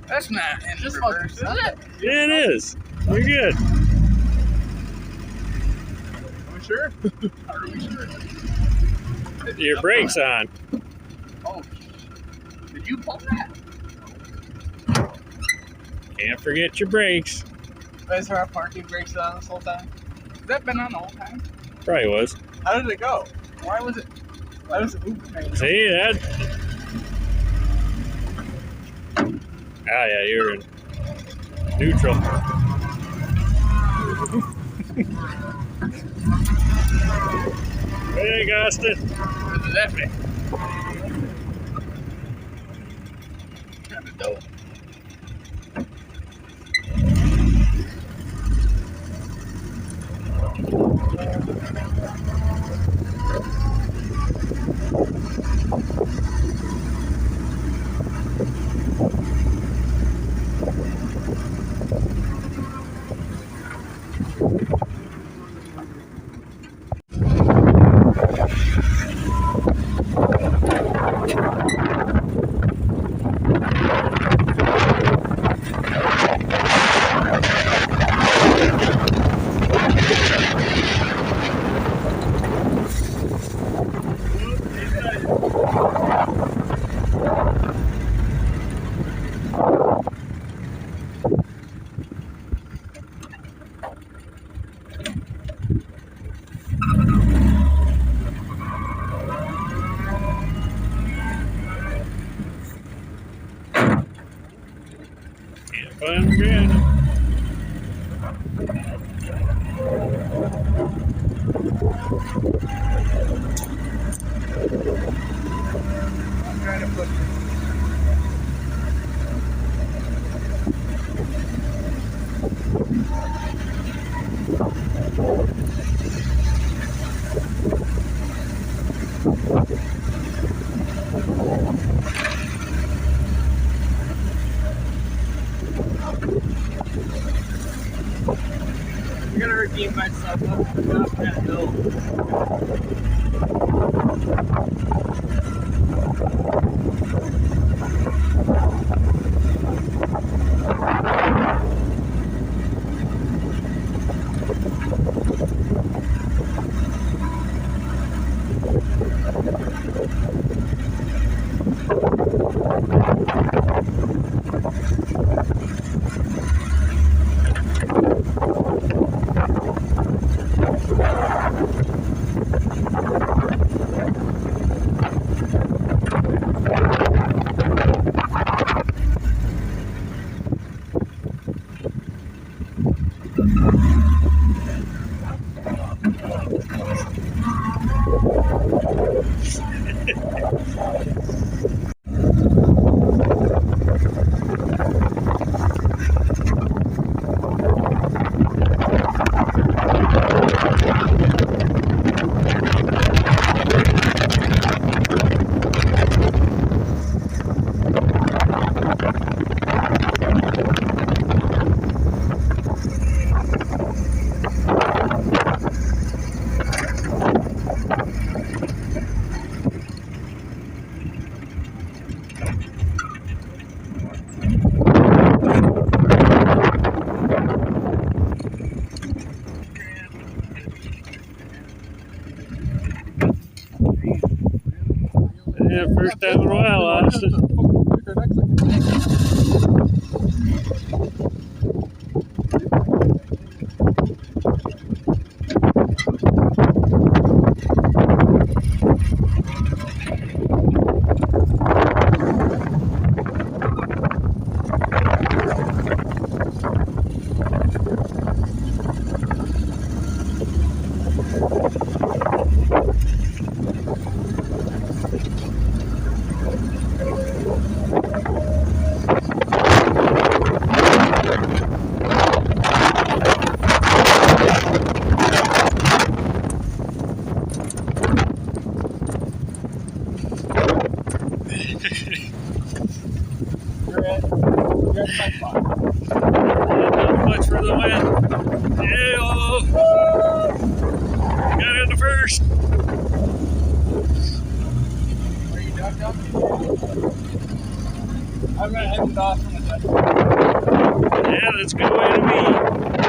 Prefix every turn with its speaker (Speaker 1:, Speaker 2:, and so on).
Speaker 1: That's not in reverse, is it?
Speaker 2: Yeah, it is. You're good.
Speaker 1: Are we sure? Are we sure?
Speaker 2: Your brake's on.
Speaker 1: Oh, did you pull that?
Speaker 2: Can't forget your brakes.
Speaker 3: Is our parking brakes on this whole time?
Speaker 1: Has that been on the whole time?
Speaker 2: Probably was.
Speaker 3: How did it go?
Speaker 1: Why was it moving?
Speaker 2: See that? Ah, yeah, you're in neutral. Hey, Austin.
Speaker 1: What does that mean? Kind of dope.
Speaker 2: Can't find the granite.
Speaker 1: I'm trying to put
Speaker 3: I'm gonna redeem myself up for the top of that hill.
Speaker 2: Yeah, first time in a while, Austin.
Speaker 1: You're at my spot.
Speaker 2: Not much for the win. Yeah, got in the first.
Speaker 1: Are you ducked up? I'm gonna head it off on the duck.
Speaker 2: Yeah, that's a good way to be.